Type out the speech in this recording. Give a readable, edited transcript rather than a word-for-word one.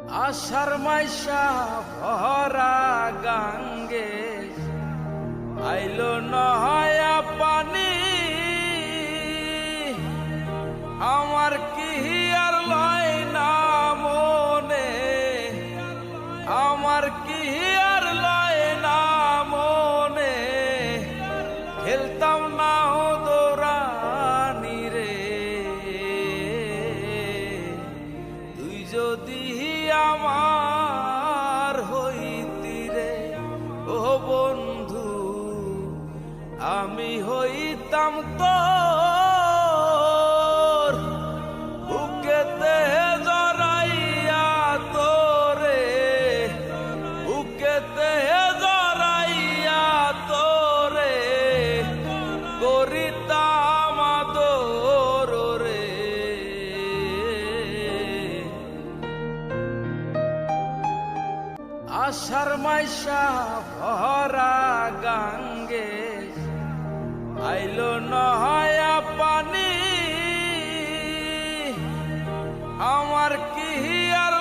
আষাঢ় মাইশা ভরা গাঙ্গে আইলো নয়া পানি। আমার কি আর লয় না মনে, আমার কি আর লয় না মনে, খেলতাম না দৌড়ানি রে। তুই যদি আমার হইতি রে ও বন্ধু, আমি হইতাম তোর বুকেতে জড়াইয়া তোরে, বুকেতে জড়াইয়া তোরে করিতাম আদর রে। আষাঢ় মাইশা ভরা গাঙ্গে আইলো নয়া পানি। আমার কি আর